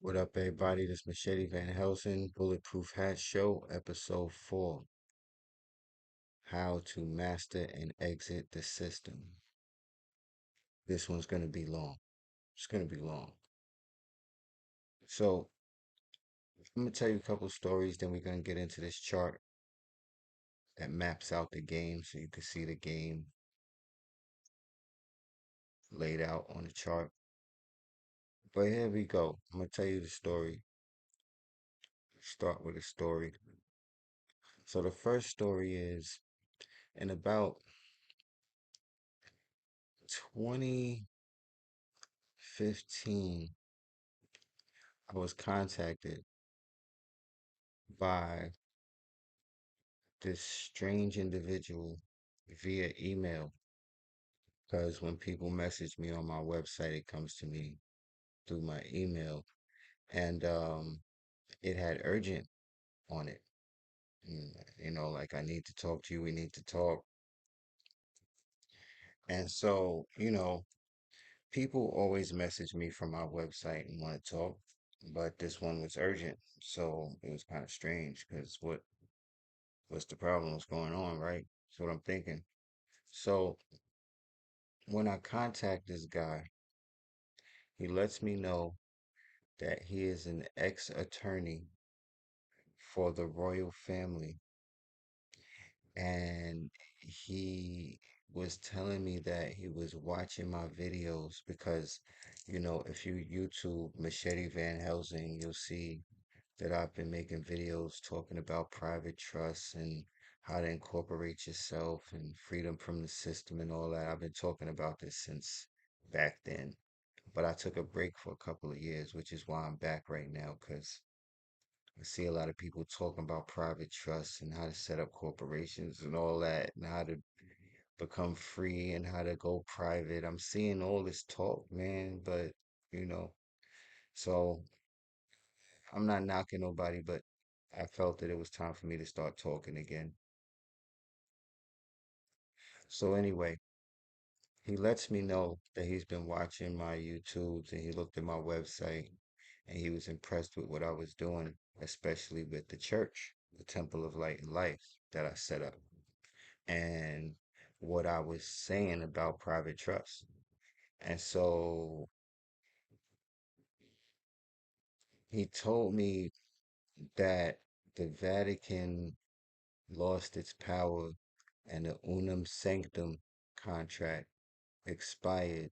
What up, everybody? This is Machette VanHelsing, Bulletproof Hat Show, Episode 4, How to Master and Exit the System. This one's going to be long. It's going to be long. So, I'm going to tell you a couple stories, then we're going to get into this chart that maps out the game so you can see the game laid out on the chart. But here we go. I'm going to tell you the story. Start with a story. So, the first story is in about 2015, I was contacted by this strange individual via email because when people message me on my website, it comes to me through my email, and it had urgent on it. Like I need to talk to you, we need to talk. And so, people always message me from my website and want to talk, but this one was urgent. So it was kind of strange because what's the problem? What's going on, right? That's what I'm thinking. So when I contact this guy, he lets me know that he is an ex-attorney for the royal family, and he was telling me that he was watching my videos because, if you YouTube Machete Van Helsing, you'll see that I've been making videos talking about private trusts and how to incorporate yourself and freedom from the system and all that. I've been talking about this since back then, but I took a break for a couple of years, which is why I'm back right now because I see a lot of people talking about private trusts and how to set up corporations and all that, and how to become free and how to go private. I'm seeing all this talk, man, but you know, so I'm not knocking nobody, but I felt that it was time for me to start talking again. So anyway, he lets me know that he's been watching my YouTubes and he looked at my website and he was impressed with what I was doing, especially with the church, the Temple of Light and Life that I set up, and what I was saying about private trust. And so he told me that the Vatican lost its power and the Unum Sanctum contract expired,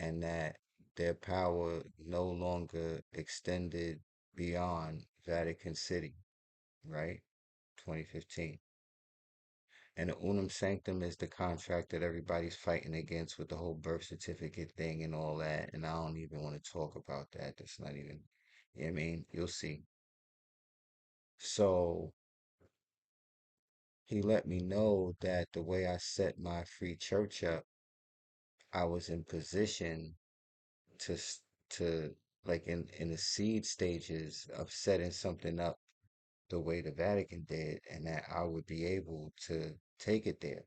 and that their power no longer extended beyond Vatican City, right? 2015. And the Unum Sanctum is the contract that everybody's fighting against with the whole birth certificate thing and all that. And I don't even want to talk about that. That's not even, you know what I mean? You'll see. So he let me know that the way I set my free church up, I was in position to to like in the seed stages of setting something up the way the Vatican did, and that I would be able to take it there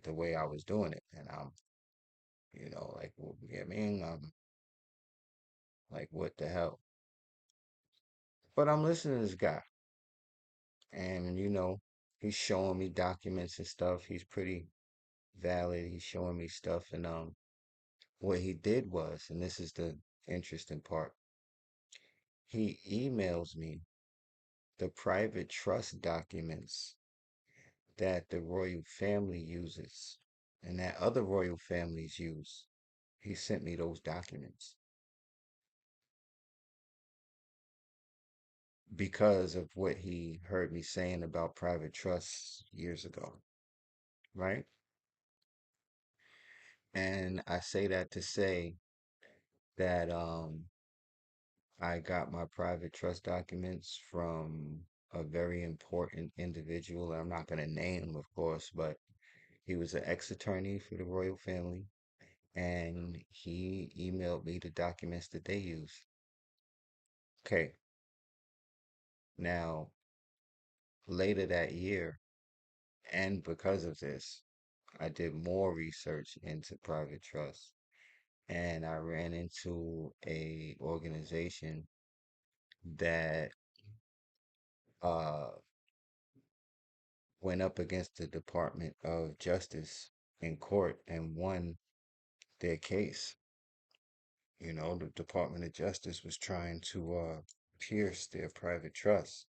the way I was doing it. And I'm, like, well, you know what I mean? I'm like, what the hell? But I'm listening to this guy, and he's showing me documents and stuff. He's pretty valid. He's showing me stuff, and what he did was, and this is the interesting part, he emails me the private trust documents that the royal family uses and that other royal families use. He sent me those documents because of what he heard me saying about private trusts years ago, right? And I say that to say that I got my private trust documents from a very important individual. I'm not going to name him, of course, but he was an ex-attorney for the royal family, and he emailed me the documents that they use. Okay, now later that year, and because of this, I did more research into private trust, and I ran into a organization that uh went up against the Department of Justice in court and won their case. You know, the Department of Justice was trying to pierce their private trust,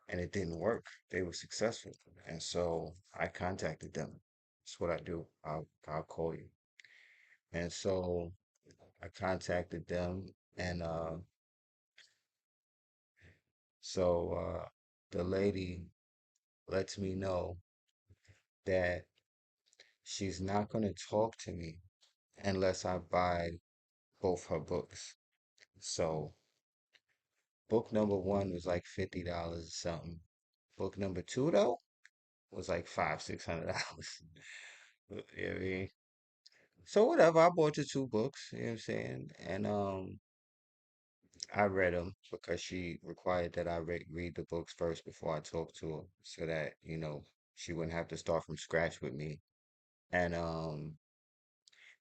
and it didn't work. They were successful, and so I contacted them. That's what I do. I'll call you, and so I contacted them, and the lady lets me know that she's not going to talk to me unless I buy both her books. So book number one was like $50 or something. Book number two though was like $500, $600. You know what I mean? So whatever, I bought the two books, you know what I'm saying? And I read them because she required that I read the books first before I talked to her so that, she wouldn't have to start from scratch with me. And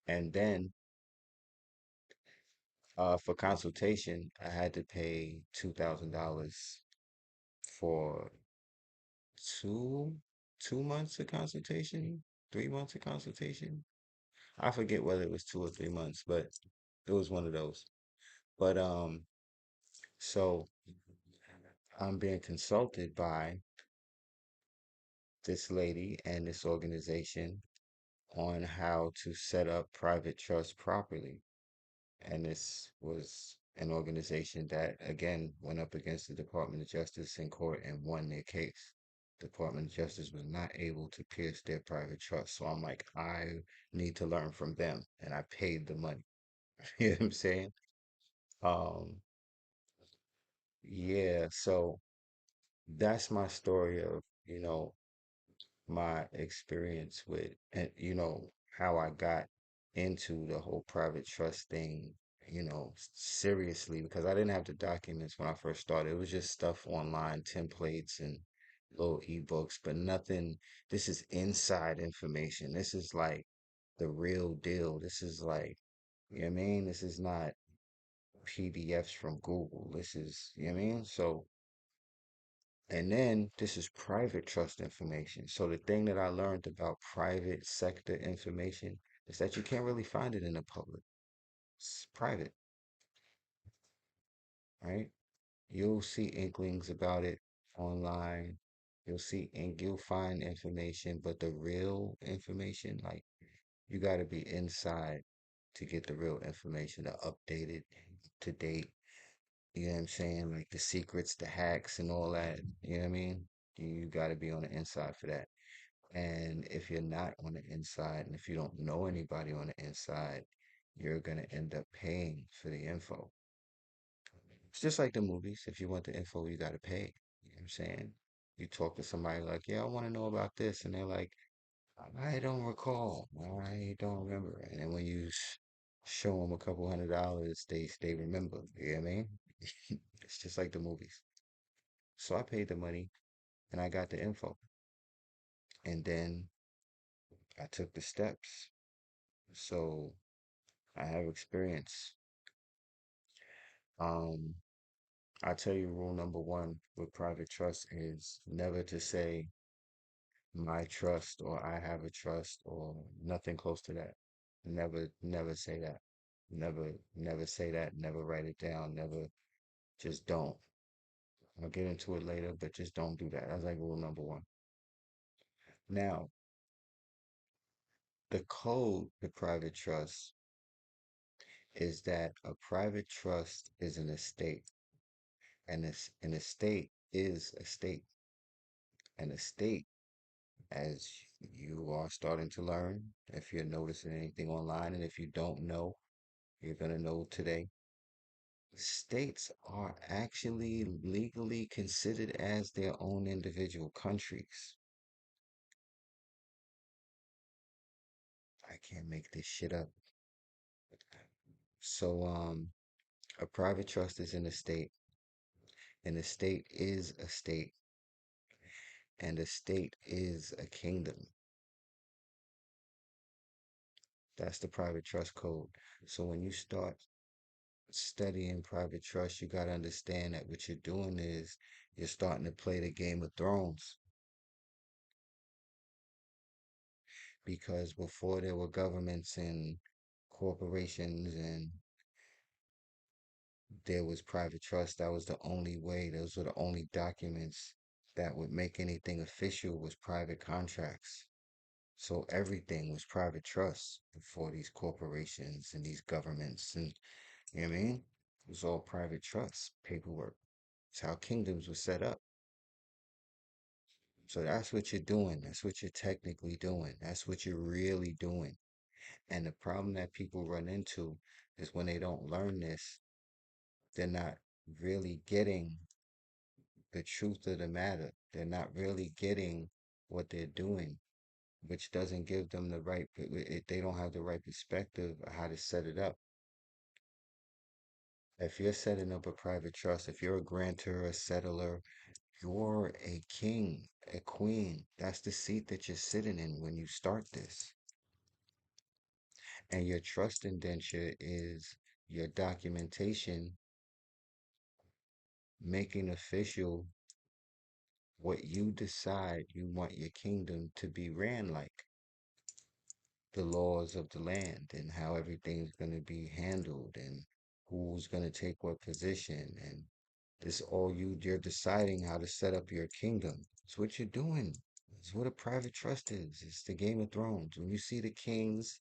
then for consultation, I had to pay $2,000 for two 2 months of consultation, 3 months of consultation. I forget whether it was 2 or 3 months, but it was one of those. But so I'm being consulted by this lady and this organization on how to set up private trust properly. And this was an organization that, again, went up against the Department of Justice in court and won their case. Department of Justice was not able to pierce their private trust. So I'm like, I need to learn from them. And I paid the money. You know what I'm saying? Um, yeah, so that's my story of, my experience with, and how I got into the whole private trust thing, seriously, because I didn't have the documents when I first started. It was just stuff online, templates and little ebooks, but nothing. This is inside information. This is like the real deal. This is like, you know what I mean? This is not PDFs from Google. This is, you know what I mean? So, and then this is private trust information. So the thing that I learned about private sector information is that you can't really find it in the public. It's private, right? You'll see inklings about it online. You'll find information, but the real information, like you got to be inside to get the real information, the updated, to date. You know what I'm saying? Like the secrets, the hacks, and all that. You know what I mean? You got to be on the inside for that. And if you're not on the inside, and if you don't know anybody on the inside, you're going to end up paying for the info. It's just like the movies. If you want the info, you got to pay. You know what I'm saying? You talk to somebody like, yeah, I want to know about this. And they're like, I don't recall. I don't remember. And then when you show them a couple $100, they remember. You know what I mean? It's just like the movies. So I paid the money and I got the info. And then I took the steps. So I have experience. Um, I tell you, rule number one with private trust is never to say my trust or I have a trust or nothing close to that. Never say that. Never say that. Never write it down. Never, just don't. I'll get into it later, but just don't do that. That's like rule number one. Now, the code to private trust is that a private trust is an estate, and an estate is a state. An estate, as you are starting to learn, if you're noticing anything online, and if you don't know, you're going to know today. States are actually legally considered as their own individual countries. I can't make this shit up. So, a private trust is an estate. An estate is a state, and a state is a kingdom. That's the private trust code. So when you start studying private trust, you got to understand that what you're doing is you're starting to play the Game of Thrones, because before there were governments and corporations and there was private trust. That was the only way. Those were the only documents that would make anything official was private contracts. So everything was private trust before these corporations and these governments and you know what I mean? It was all private trust paperwork. It's how kingdoms were set up. So that's what you're doing. That's what you're technically doing. That's what you're really doing. And the problem that people run into is when they don't learn this, they're not really getting the truth of the matter. They're not really getting what they're doing, which doesn't give them the right, they don't have the right perspective of how to set it up. If you're setting up a private trust, if you're a grantor, a settler, you're a king, a queen. That's the seat that you're sitting in when you start this. And your trust indenture is your documentation making official what you decide you want your kingdom to be ran like, the laws of the land and how everything's going to be handled and who's going to take what position. And this all you're deciding how to set up your kingdom. It's what you're doing. It's what a private trust is. It's the Game of Thrones. When you see the kings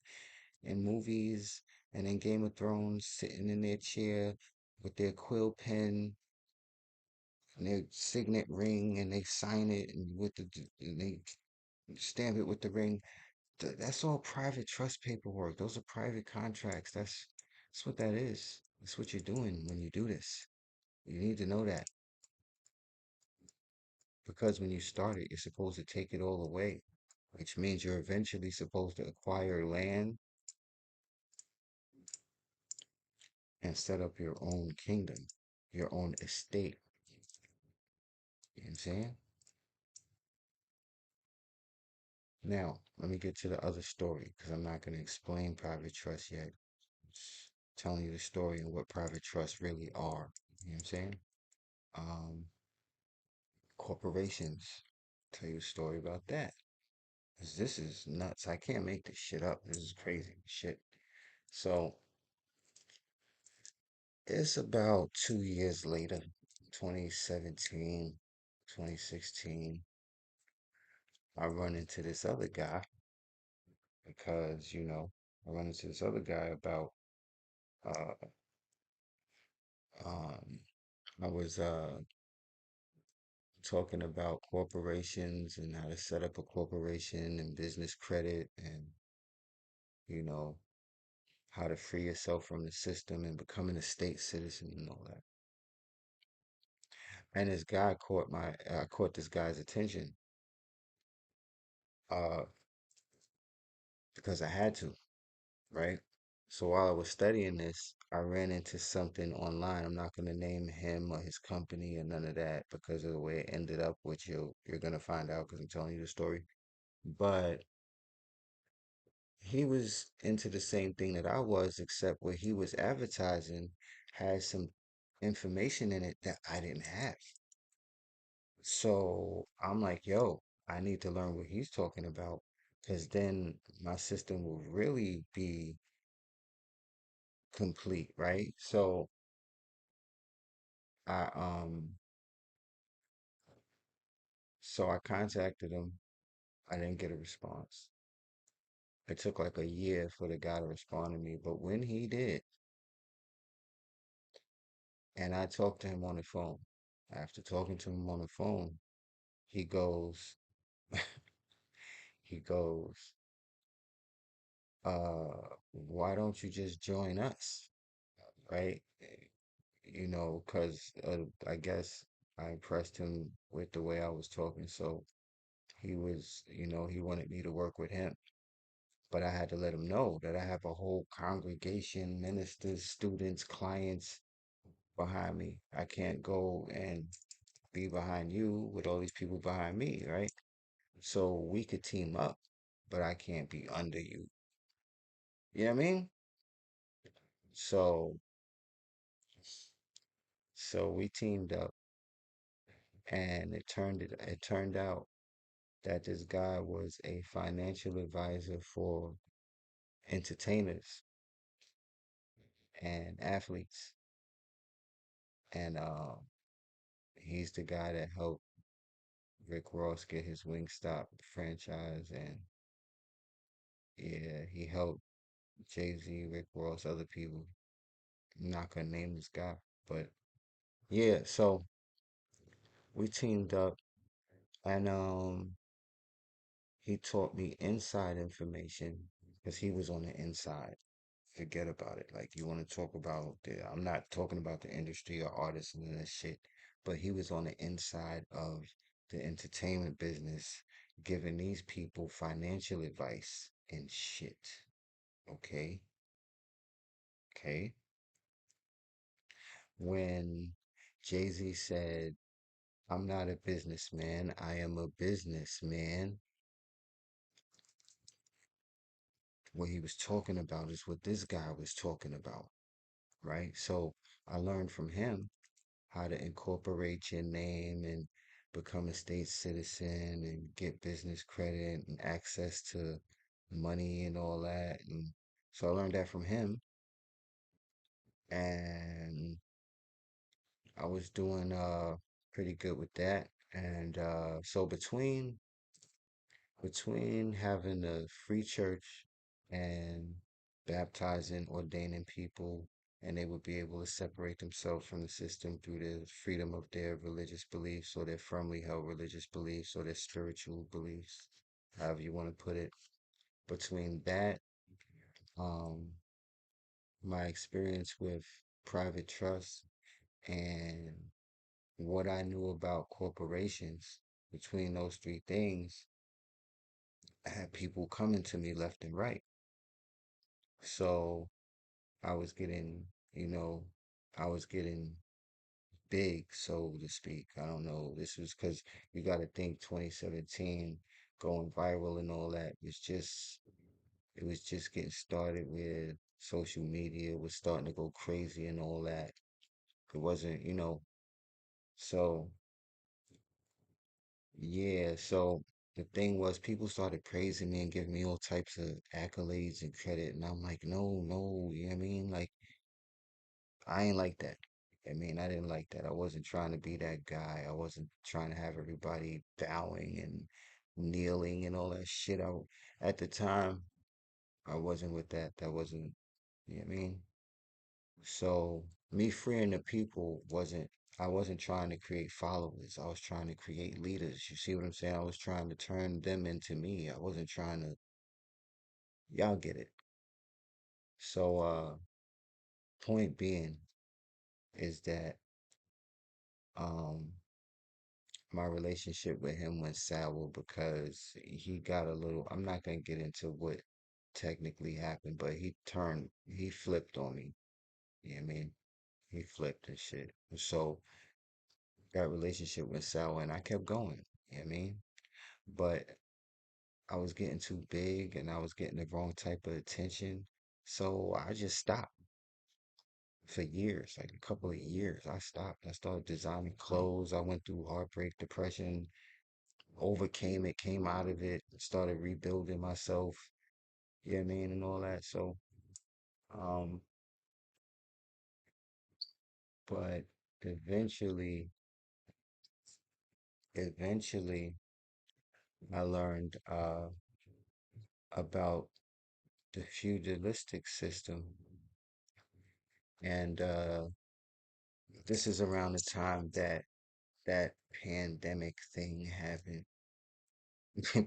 in movies and in Game of Thrones sitting in their chair with their quill pen and their signet ring and they sign it and and they stamp it with the ring. That's all private trust paperwork. Those are private contracts. That's what that is. That's what you're doing when you do this. You need to know that because when you start it, you're supposed to take it all away, which means you're eventually supposed to acquire land and set up your own kingdom, your own estate. You know what I'm saying? Now, let me get to the other story because I'm not going to explain private trust yet. Just telling you the story and what private trusts really are. You know what I'm saying? Um, Corporations. Tell you a story about that. 'Cause this is nuts. I can't make this shit up. This is crazy shit. So it's about 2 years later, 2017, 2016. I run into this other guy because, I run into this other guy about, uh, um, I was, talking about corporations and how to set up a corporation and business credit and, you know, how to free yourself from the system and becoming a state citizen and all that. And this guy caught this guy's attention, uh, because I had to, right? So while I was studying this, I ran into something online. I'm not going to name him or his company or none of that because of the way it ended up, which you're going to find out because I'm telling you the story. But he was into the same thing that I was, except what he was advertising had some information in it that I didn't have. So I'm like, yo, I need to learn what he's talking about because then my system will really be complete, right? I um I contacted him. I didn't get a response. It took like a year for the guy to respond to me, but when he did, and I talked to him on the phone. After talking to him on the phone, he goes, he goes, why don't you just join us? Right? Because I guess I impressed him with the way I was talking. So he wanted me to work with him. But I had to let him know that I have a whole congregation, ministers, students, clients behind me. I can't go and be behind you with all these people behind me, right? So we could team up, but I can't be under you. You know what I mean? So so we teamed up, and it turned out that this guy was a financial advisor for entertainers and athletes. And he's the guy that helped Rick Ross get his Wingstop franchise, and yeah, he helped Jay-Z, Rick Ross, other people. I'm not gonna name this guy, but yeah, so we teamed up, and he taught me inside information because he was on the inside. Forget about it. Like, you want to talk about I'm not talking about the industry or artists and that shit, but he was on the inside of the entertainment business, giving these people financial advice and shit. Okay, okay. When Jay-Z said, "I'm not a businessman, I am a businessman," what he was talking about is what this guy was talking about, right? So I learned from him how to incorporate your name and become a state citizen and get business credit and access to money and all that. And so I learned that from him. And I was doing pretty good with that. And so between having a free church and baptizing, ordaining people, and they would be able to separate themselves from the system through the freedom of their religious beliefs or their firmly held religious beliefs or their spiritual beliefs, however you want to put it. Between that, um, my experience with private trust and what I knew about corporations, between those three things, I had people coming to me left and right. So I was getting, you know, I was getting big, so to speak. I don't know. This was because you got to think 2017 going viral and all that it was just getting started with social media was starting to go crazy and all that. It wasn't, so yeah, so the thing was people started praising me and giving me all types of accolades and credit, and I'm like, no, no, you know what I mean? Like, I ain't like that. I mean, I didn't like that. I wasn't trying to be that guy. I wasn't trying to have everybody bowing and kneeling and all that shit. At the time, I wasn't with that. That wasn't, you know what I mean? So me freeing the people I wasn't trying to create followers. I was trying to create leaders. You see what I'm saying? I was trying to turn them into me. I wasn't trying to, y'all get it. So, point being is that, um, my relationship with him went sour because he got a little, I'm not going to get into what technically happened, but he flipped on me. You know what I mean? He flipped and shit. So that relationship went sour and I kept going. You know what I mean? But I was getting too big and I was getting the wrong type of attention. So I just stopped for years, like a couple of years. I stopped. I started designing clothes. I went through heartbreak, depression, overcame it, came out of it, started rebuilding myself, you know what I mean, and all that. So, um, but eventually, eventually, I learned about the feudalistic system, and this is around the time that that pandemic thing happened.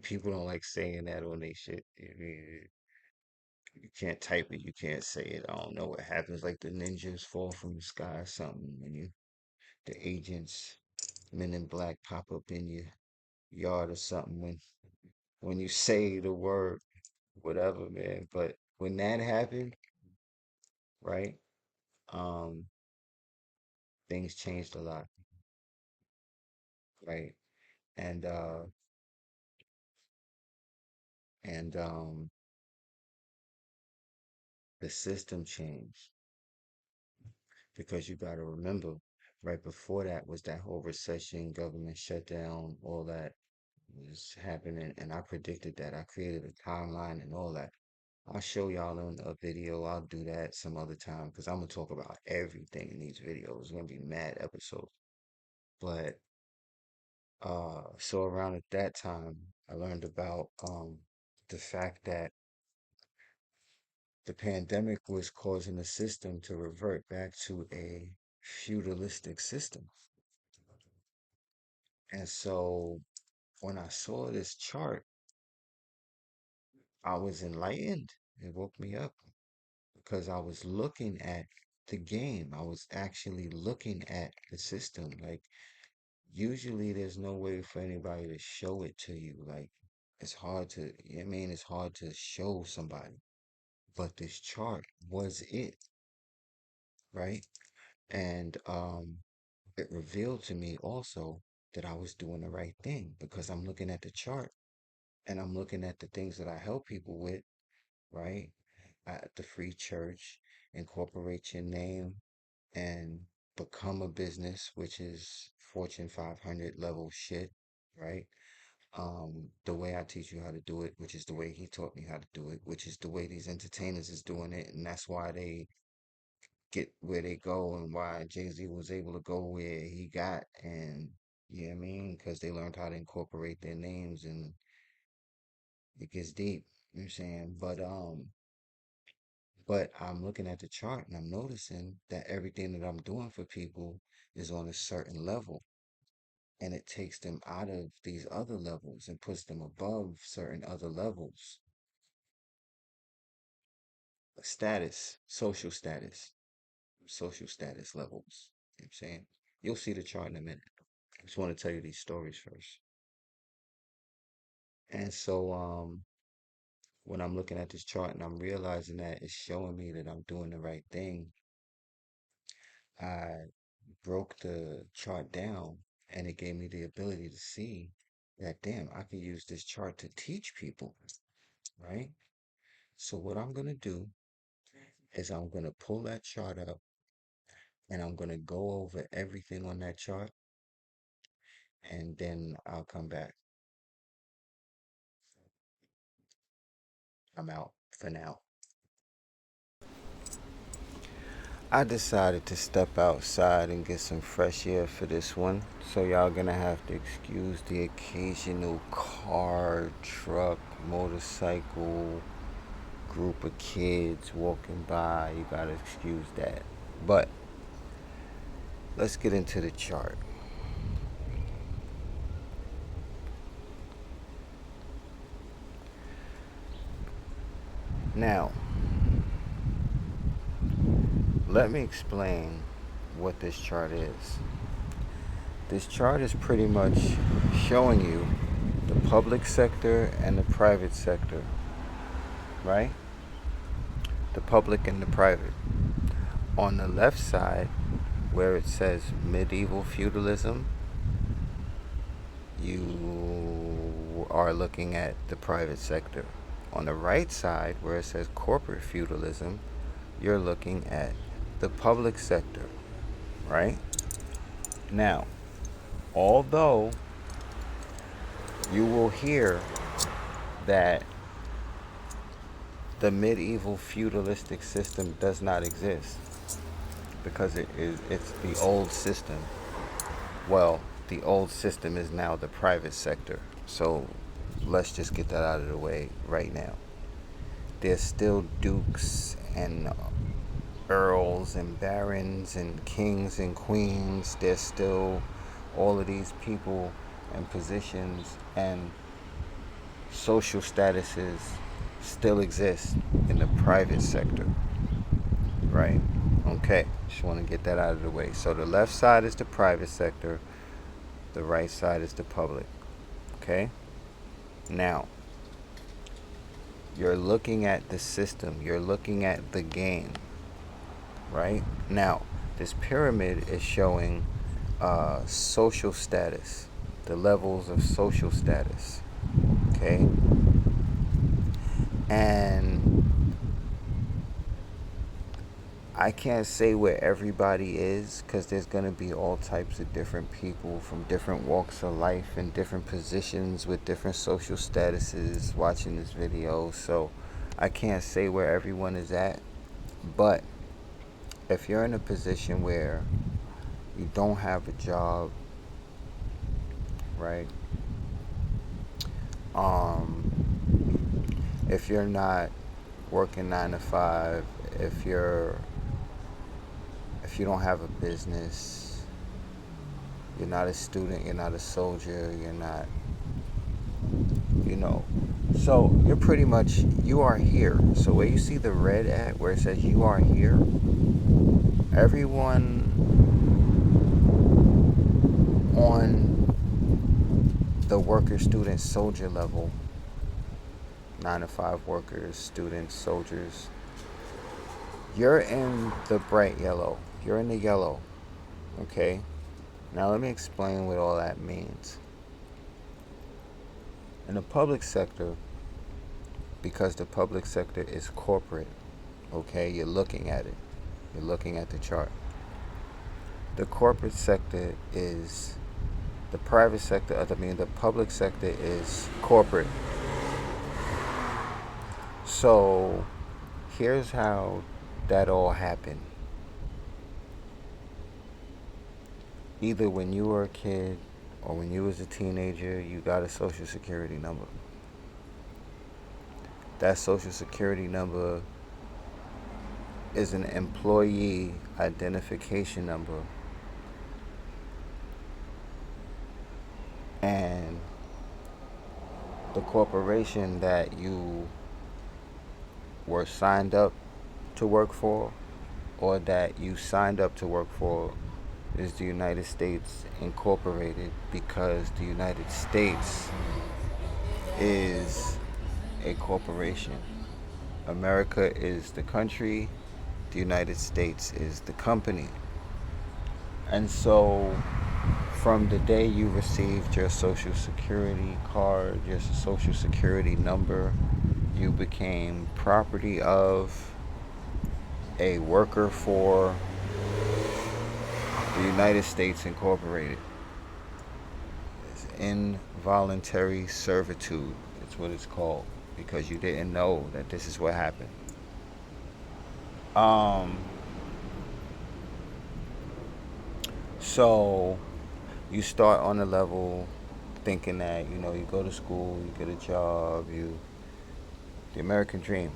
People don't like saying that on they shit. You can't type it, you can't say it. I don't know what happens. Like the ninjas fall from the sky or something when the agents, men in black pop up in your yard or something when you say the word, whatever, man. But when that happened, right, um, things changed a lot, right? And and the system changed. Because you got to remember, right before that was that whole recession, government shutdown, all that was happening, and I predicted that. I created a timeline and all that. I'll show y'all in a video. I'll do that some other time because I'm gonna talk about everything in these videos. It's gonna be mad episodes. But so around at that time, I learned about the fact that the pandemic was causing the system to revert back to a feudalistic system. And so when I saw this chart, I was enlightened. It woke me up because I was looking at the game. I was actually looking at the system. Like, usually there's no way for anybody to show it to you. Like, it's hard to, I mean, it's hard to show somebody. But this chart was it, right? And it revealed to me also that I was doing the right thing because I'm looking at the chart and I'm looking at the things that I help people with, right? At the free church, incorporate your name and become a business, which is Fortune 500 level shit, right? The way I teach you how to do it, which is the way he taught me how to do it, which is the way these entertainers is doing it, and that's why they get where they go and why Jay-Z was able to go where he got, and you know what I mean? Because they learned how to incorporate their names, and it gets deep, you know what I'm saying? But I'm looking at the chart and I'm noticing that everything that I'm doing for people is on a certain level. And it takes them out of these other levels and puts them above certain other levels. Status, social status levels. You know what I'm saying? You'll see the chart in a minute. I just want to tell you these stories first. And so when I'm looking at this chart and I'm realizing that it's showing me that I'm doing the right thing, I broke the chart down and it gave me the ability to see that, damn, I could use this chart to teach people, right? So what I'm going to do is I'm going to pull that chart up and I'm going to go over everything on that chart and then I'll come back. I'm out for now. I decided to step outside and get some fresh air for this one. So y'all gonna have to excuse the occasional car, truck, motorcycle, group of kids walking by. You gotta excuse that. But let's get into the chart. Now, let me explain what this chart is. This chart is pretty much showing you the public sector and the private sector, right? The public and the private. On the left side, where it says medieval feudalism, you are looking at the private sector. On the right side, where it says corporate feudalism, you're looking at the public sector, right? Now, although you will hear that the medieval feudalistic system does not exist because it's the old system. Well, the old system is now the private sector. So let's just get that out of the way right now. There's still dukes and earls and barons and kings and queens. There's still all of these people and positions and social statuses still exist in the private sector, right? Okay, just want to get that out of the way. So the left side is the private sector, the right side is the public. Okay? Now, you're looking at the system, you're looking at the game, right? Now, this pyramid is showing social status, the levels of social status. Okay? And I can't say where everybody is because there's going to be all types of different people from different walks of life and different positions with different social statuses watching this video. So I can't say where everyone is at. But if you're in a position where you don't have a job, right? If you're not working 9 to 5, if you don't have a business, you're not a student, you're not a soldier, you're not, so you're pretty much, you are here. So where you see the red at, where it says you are here, everyone on the worker, student, soldier level, 9 to 5 workers, students, soldiers, you're in the bright yellow. You're in the yellow. Okay? Now let me explain what all that means. In the public sector, because the public sector is corporate, okay, you're looking at it. You're looking at the chart. The corporate sector is the private sector, the public sector is corporate. So here's how that all happened. Either when you were a kid or when you was a teenager, you got a social security number. That social security number is an employee identification number. And the corporation that you were signed up to work for, or that you signed up to work for, is the United States Incorporated, because the United States is a corporation. America is the country, the United States is the company. And so from the day you received your social security card, your social security number, you became property of, a worker for the United States Incorporated. It's involuntary servitude. It's what it's called, because you didn't know that this is what happened. So you start on a level thinking that, you go to school, you get a job, the American dream.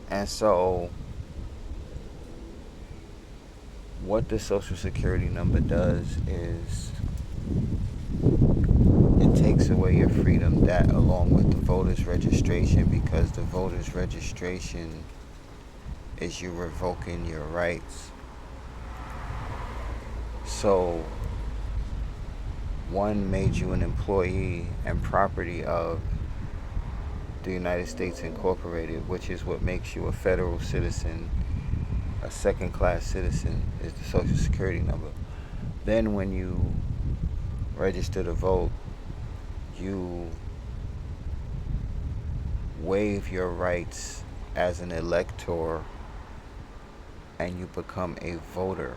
And so what the social security number does is it takes away your freedom, that along with the voter's registration, because the voter's registration is you revoking your rights. So one made you an employee and property of the United States Incorporated, which is what makes you a federal citizen. A second-class citizen is the social security number. Then when you register to vote, you waive your rights as an elector and you become a voter.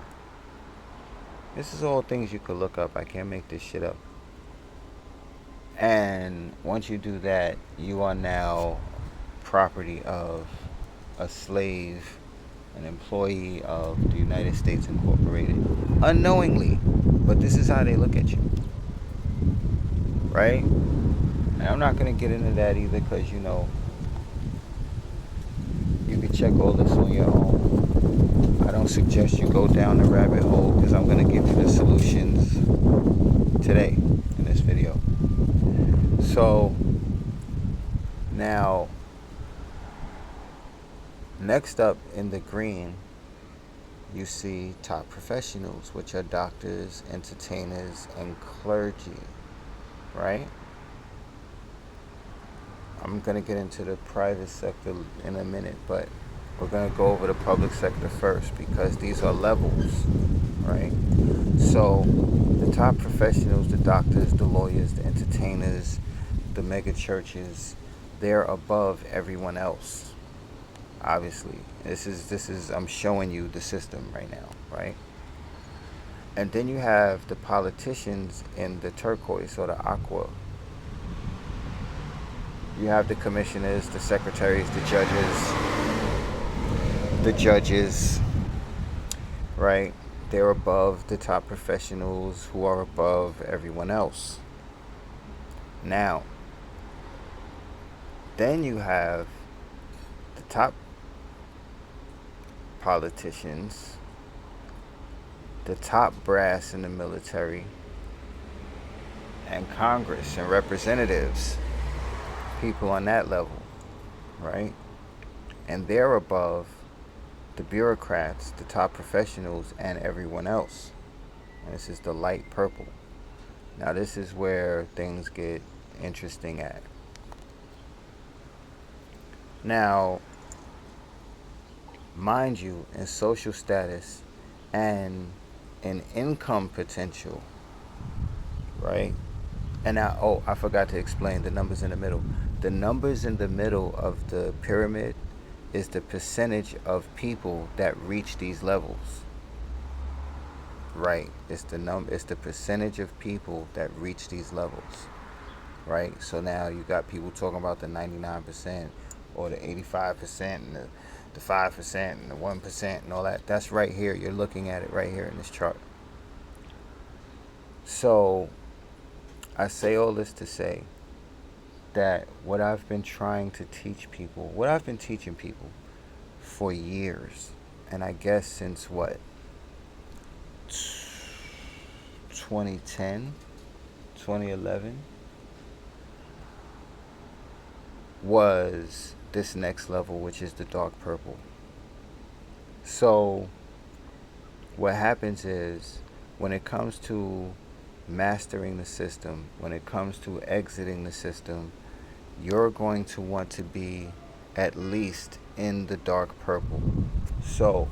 This is all things you could look up. I can't make this shit up. And once you do that, you are now property of, a slave, an employee of the United States Incorporated. Unknowingly. But this is how they look at you. Right? And I'm not going to get into that either, because, you can check all this on your own. I don't suggest you go down the rabbit hole, because I'm going to give you the solutions today in this video. So now, next up in the green, you see top professionals, which are doctors, entertainers, and clergy, right? I'm going to get into the private sector in a minute, but we're going to go over the public sector first, because these are levels, right? So the top professionals, the doctors, the lawyers, the entertainers, the mega churches, they're above everyone else. Obviously, this is I'm showing you the system right now, right? And then you have the politicians in the turquoise or the aqua. You have the commissioners, the secretaries, the judges, right? They're above the top professionals who are above everyone else. Now, then you have the top politicians, the top brass in the military, and Congress and representatives, people on that level, right? And they're above the bureaucrats, the top professionals, and everyone else. And this is the light purple. Now, this is where things get interesting at. Now, mind you, in social status and in income potential, right? And now, oh, I forgot to explain the numbers in the middle. The numbers in the middle of the pyramid is the percentage of people that reach these levels. Right? It's the percentage of people that reach these levels. Right? So now you got people talking about the 99% or the 85% and the 5% and the 1% and all that. That's right here. You're looking at it right here in this chart. So I say all this to say that what I've been trying to teach people, what I've been teaching people for years, and I guess since what, 2010, 2011, was this next level, which is the dark purple. So what happens is, when it comes to mastering the system, when it comes to exiting the system, you're going to want to be at least in the dark purple. So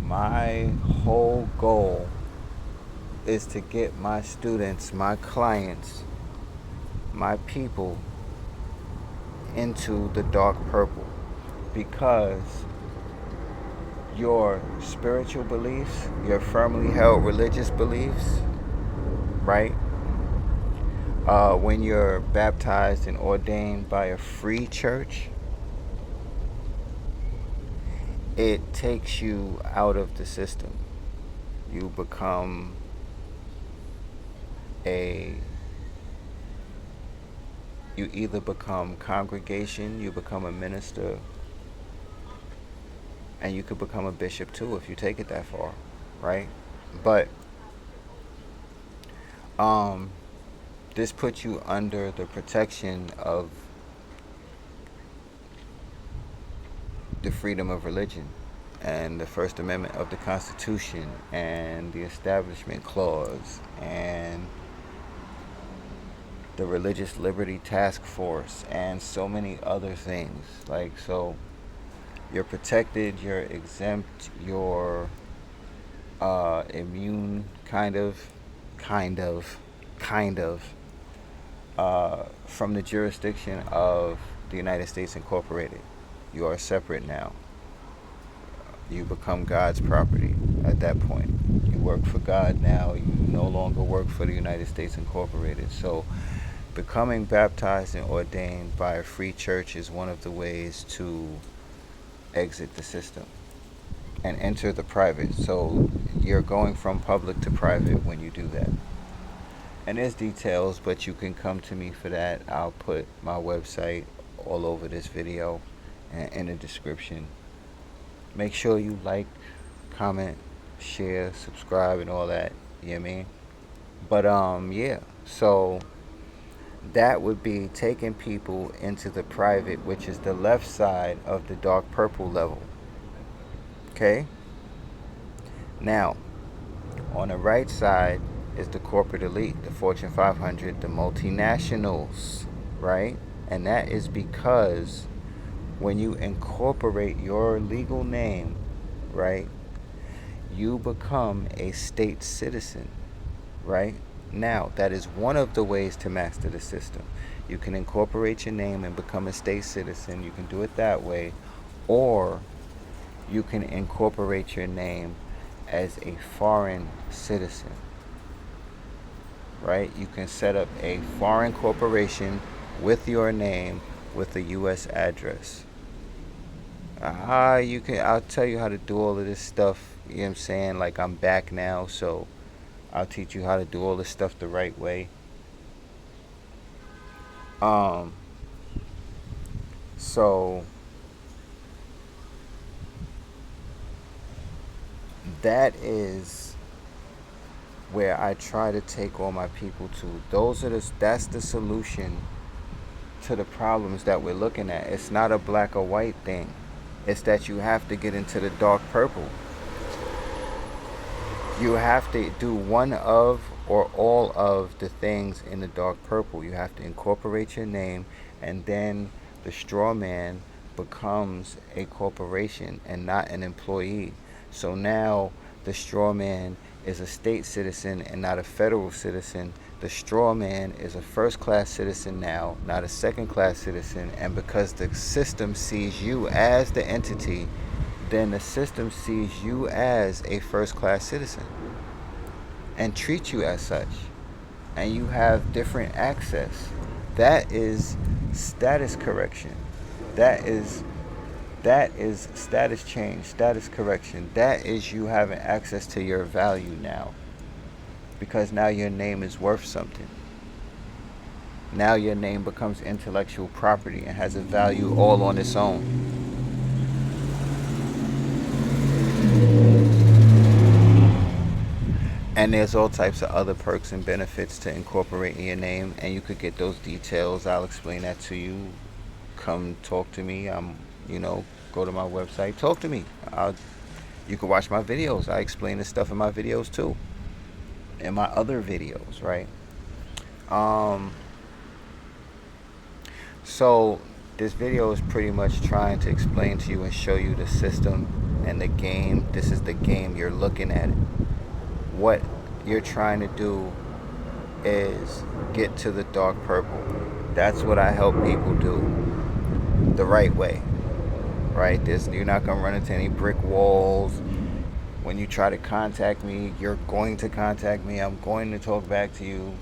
my whole goal is to get my students, my clients, my people into the dark purple, because your spiritual beliefs, your firmly held religious beliefs, right? When you're baptized and ordained by a free church, it takes you out of the system. You become you either become congregation, you become a minister, and you could become a bishop too if you take it that far, right? But this puts you under the protection of the freedom of religion and the First Amendment of the Constitution and the Establishment Clause and the Religious Liberty Task Force and so many other things. Like, so you're protected, you're exempt, you're immune, kind of, from the jurisdiction of the United States Incorporated. You are separate now. You become God's property at that point. You work for God now. You no longer work for the United States Incorporated. So becoming baptized and ordained by a free church is one of the ways to exit the system and enter the private. So you're going from public to private when you do that. And there's details, but you can come to me for that. I'll put my website all over this video and in the description. Make sure you like, comment, share, subscribe, and all that. You know what I mean? But yeah. So that would be taking people into the private, which is the left side of the dark purple level. Okay? Now, on the right side is the corporate elite, the Fortune 500, the multinationals, right? And that is because when you incorporate your legal name, right, you become a state citizen, right? Now, that is one of the ways to master the system. You can incorporate your name and become a state citizen. You can do it that way. Or you can incorporate your name as a foreign citizen, right? You can set up a foreign corporation with your name with a U.S. address. I'll tell you how to do all of this stuff. You know what I'm saying? Like, I'm back now, so I'll teach you how to do all this stuff the right way. Um, so that is where I try to take all my people to. That's the solution to the problems that we're looking at. It's not a black or white thing. It's that you have to get into the dark purple. You have to do one of or all of the things in the dark purple. You have to incorporate your name, and then the straw man becomes a corporation and not an employee. So now the straw man is a state citizen and not a federal citizen. The straw man is a first-class citizen now, not a second-class citizen. And because the system sees you as the entity, then the system sees you as a first-class citizen and treats you as such. And you have different access. That is status correction. That is status change, status correction. That is you having access to your value now. Because now your name is worth something. Now your name becomes intellectual property and has a value all on its own. And there's all types of other perks and benefits to incorporating your name, and you could get those details. I'll explain that to you. Come talk to me. Go to my website. Talk to me. You can watch my videos. I explain this stuff in my videos too. In my other videos, right? So this video is pretty much trying to explain to you and show you the system and the game. This is the game. You're looking at it. What you're trying to do is get to the dark purple. That's what I help people do the right way, right? You're not going to run into any brick walls. When you try to contact me, you're going to contact me. I'm going to talk back to you.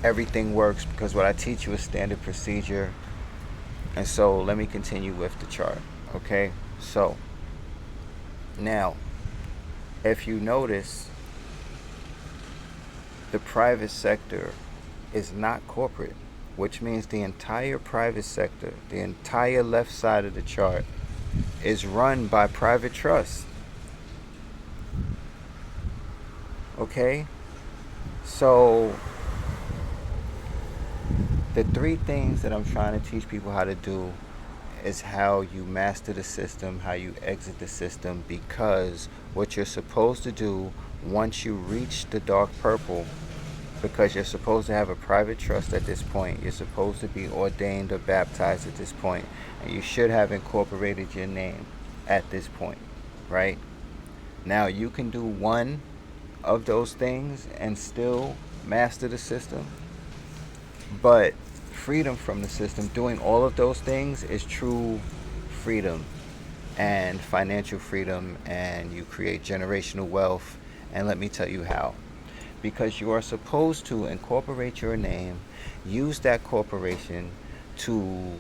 Everything works because what I teach you is standard procedure. And so let me continue with the chart, okay? So now, if you notice, the private sector is not corporate, which means the entire private sector, the entire left side of the chart, is run by private trust. Okay? So the three things that I'm trying to teach people how to do is how you master the system, how you exit the system, because what you're supposed to do once you reach the dark purple, because you're supposed to have a private trust at this point, you're supposed to be ordained or baptized at this point, and you should have incorporated your name at this point, right? Now you can do one of those things and still master the system, but freedom from the system, doing all of those things, is true freedom and financial freedom, and you create generational wealth. And let me tell you how. Because you are supposed to incorporate your name, use that corporation to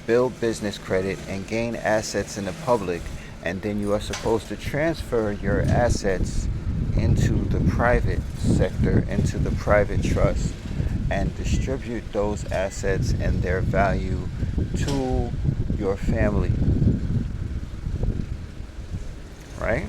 build business credit and gain assets in the public, and then you are supposed to transfer your assets into the private sector, into the private trust, and distribute those assets and their value to your family, right?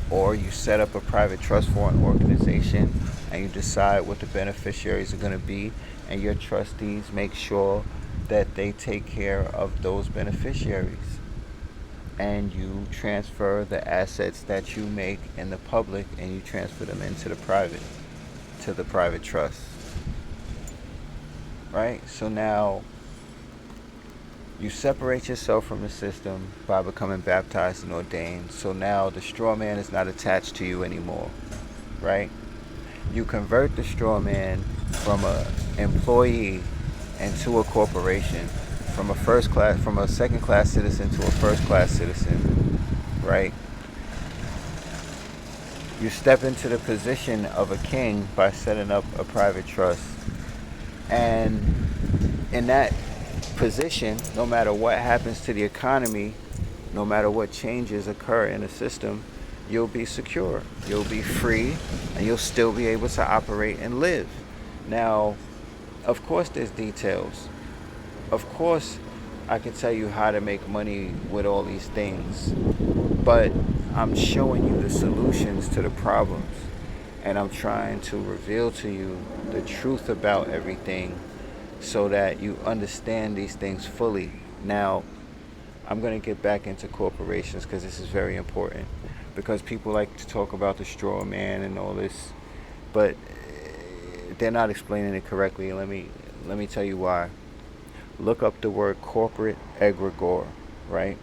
Or you set up a private trust for an organization and you decide what the beneficiaries are going to be, and your trustees make sure that they take care of those beneficiaries, and you transfer the assets that you make in the public and you transfer them into the private, to the private trust, right? So now you separate yourself from the system by becoming baptized and ordained. So now the straw man is not attached to you anymore, right? You convert the straw man from an employee into a corporation, from a second class citizen to a first class citizen, right? You step into the position of a king by setting up a private trust. And in that position, no matter what happens to the economy, no matter what changes occur in the system, you'll be secure, you'll be free, and you'll still be able to operate and live. Now, of course there's details. Of course I can tell you how to make money with all these things, but I'm showing you the solutions to the problems, and I'm trying to reveal to you the truth about everything so that you understand these things fully. Now, I'm going to get back into corporations because this is very important, because people like to talk about the straw man and all this, but they're not explaining it correctly. Let me tell you why. Look up the word corporate egregore, right?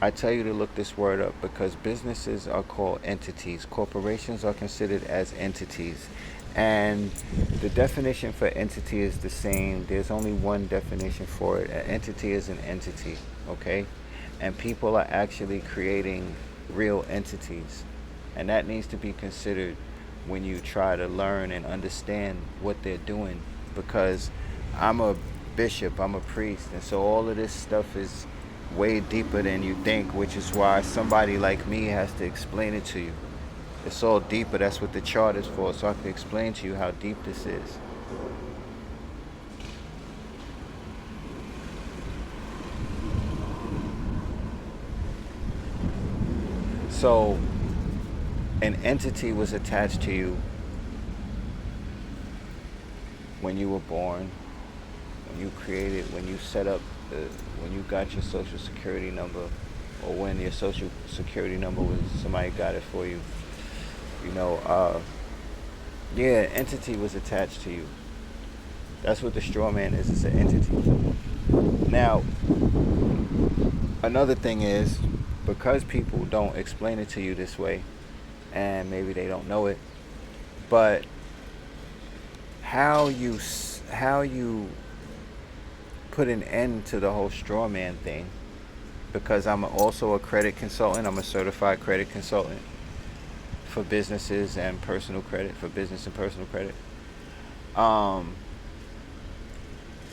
I tell you to look this word up because businesses are called entities. Corporations are considered as entities. And the definition for entity is the same. There's only one definition for it. An entity is an entity, okay? And people are actually creating real entities. And that needs to be considered when you try to learn and understand what they're doing. Because I'm a bishop, I'm a priest, and so all of this stuff is way deeper than you think, which is why somebody like me has to explain it to you. It's all deeper. That's what the chart is for, so I can explain to you how deep this is. So an entity was attached to you when you were born, when you created, when you set up, when you got your social security number, or when your social security number was, somebody got it for you. Yeah, an entity was attached to you. That's what the straw man is. It's an entity. Now, another thing is, because people don't explain it to you this way, and maybe they don't know it, but how you put an end to the whole straw man thing, because I'm also a credit consultant. I'm a certified credit consultant for businesses and personal credit, for business and personal credit.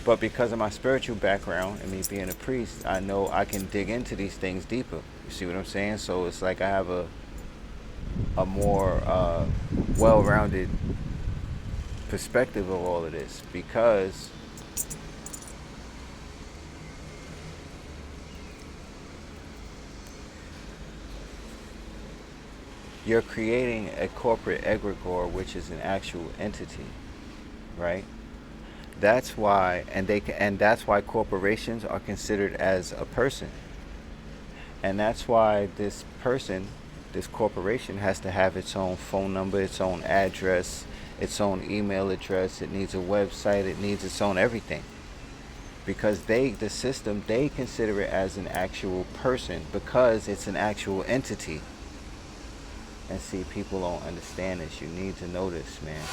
But because of my spiritual background and me being a priest, I know I can dig into these things deeper. You see what I'm saying? So it's like I have a more well-rounded perspective of all of this, because you're creating a corporate egregore, which is an actual entity, right? That's why, and that's why corporations are considered as a person, and that's why this person, this corporation, has to have its own phone number, its own address, its own email address. It needs a website. It needs its own everything, because the system, they consider it as an actual person because it's an actual entity. And see, people don't understand this. You need to know this, man.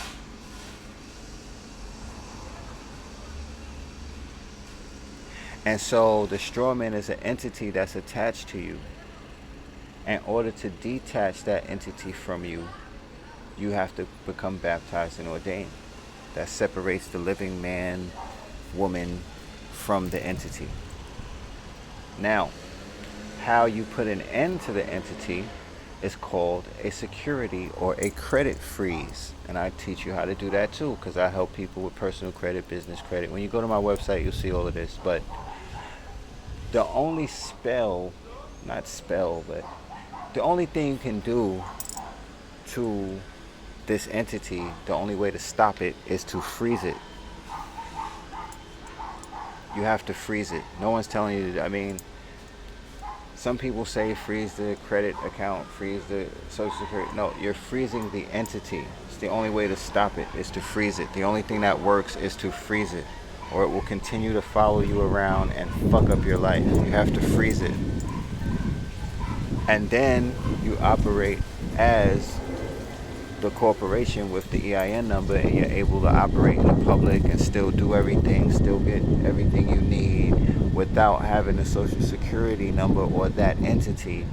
And so the straw man is an entity that's attached to you. In order to detach that entity from you, you have to become baptized and ordained. That separates the living man, woman from the entity. Now, how you put an end to the entity is called a security or a credit freeze. And I teach you how to do that too, because I help people with personal credit, business credit. When you go to my website, you'll see all of this. But the only but the only thing you can do to this entity, the only way to stop it is to freeze it. You have to freeze it. No one's telling you, I mean, some people say freeze the credit account, freeze the social security. No, you're freezing the entity. It's the only way to stop it is to freeze it. The only thing that works is to freeze it, or it will continue to follow you around and fuck up your life. You have to freeze it. And then you operate as the corporation with the EIN number, and you're able to operate in the public and still do everything, still get everything you need without having a social security number or that entity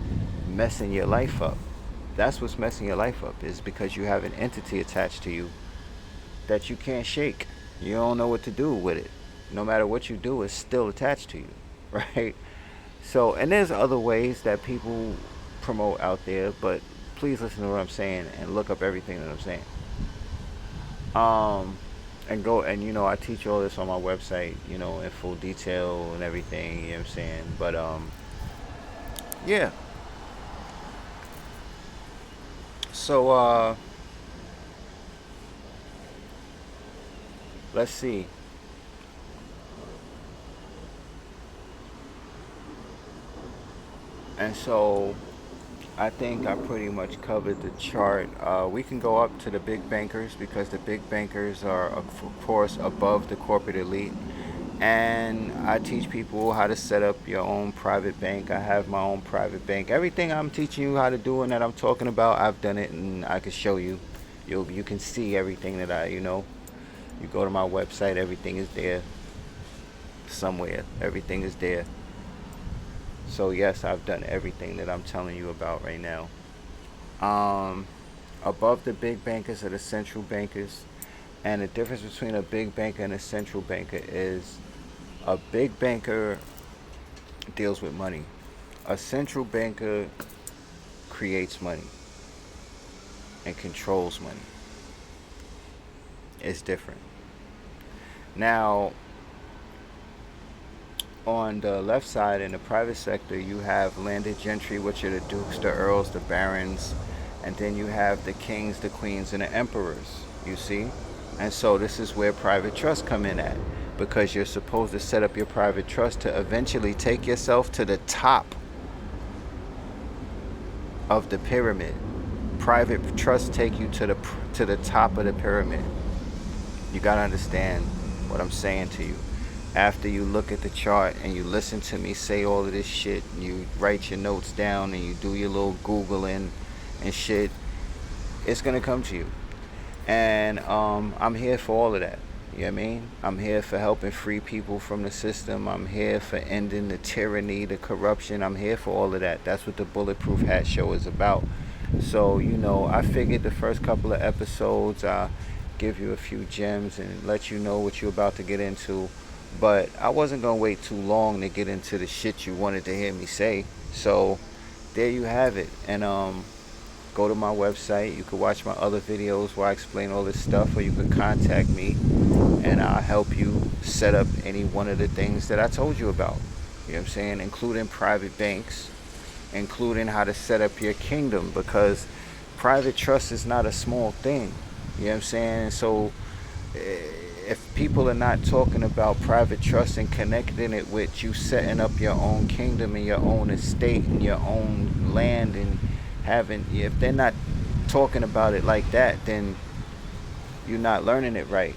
messing your life up. That's what's messing your life up, is because you have an entity attached to you that you can't shake. You don't know what to do with it. No matter what you do, it's still attached to you, right? So, and there's other ways that people promote out there, but please listen to what I'm saying and look up everything that I'm saying. Um, and go, and I teach all this on my website, in full detail and everything. You know what I'm saying? But yeah. So let's see. And so I think I pretty much covered the chart. We can go up to the big bankers because the big bankers are, of course, above the corporate elite. And I teach people how to set up your own private bank. I have my own private bank. Everything I'm teaching you how to do and that I'm talking about, I've done it, and I can show you. You can see everything that You go to my website, everything is there somewhere. Everything is there. So yes, I've done everything that I'm telling you about right now. Um, Above the big bankers are the central bankers, and the difference between a big banker and a central banker is a big banker deals with money. A central banker creates money and controls money. It's different. Now, on the left side in the private sector, you have landed gentry, which are the dukes, the earls, the barons, and then you have the kings, the queens, and the emperors. You see? And so this is where private trusts come in at, because you're supposed to set up your private trust to eventually take yourself to the top of the pyramid. Private trusts take you to the top of the pyramid. You got to understand what I'm saying to you. After you look at the chart and you listen to me say all of this shit, and you write your notes down and you do your little Googling and shit, it's going to come to you. And I'm here for all of that. You know what I mean? I'm here for helping free people from the system. I'm here for ending the tyranny, the corruption. I'm here for all of that. That's what the Bulletproof Hat Show is about. So, I figured the first couple of episodes, I'll give you a few gems and let you know what you're about to get into. But I wasn't going to wait too long to get into the shit you wanted to hear me say. So, there you have it. And go to my website. You can watch my other videos where I explain all this stuff, or you can contact me and I'll help you set up any one of the things that I told you about. You know what I'm saying? Including private banks, including how to set up your kingdom, because private trust is not a small thing. You know what I'm saying? So if people are not talking about private trust and connecting it with you setting up your own kingdom and your own estate and your own land, and if they're not talking about it like that, then you're not learning it right.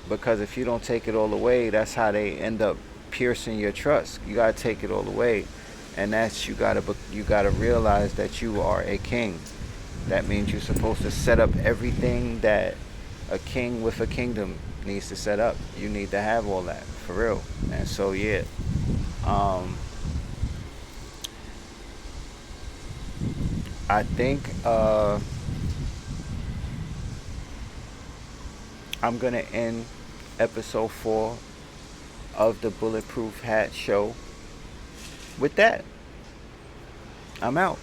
Because if you don't take it all away, that's how they end up piercing your trust. You gotta take it all away, and that's you gotta realize that you are a king. That means you're supposed to set up everything that a king with a kingdom needs to set up. You need to have all that for real. And so yeah, I think I'm gonna end episode 4 of the Bulletproof Hat Show with that. I'm out.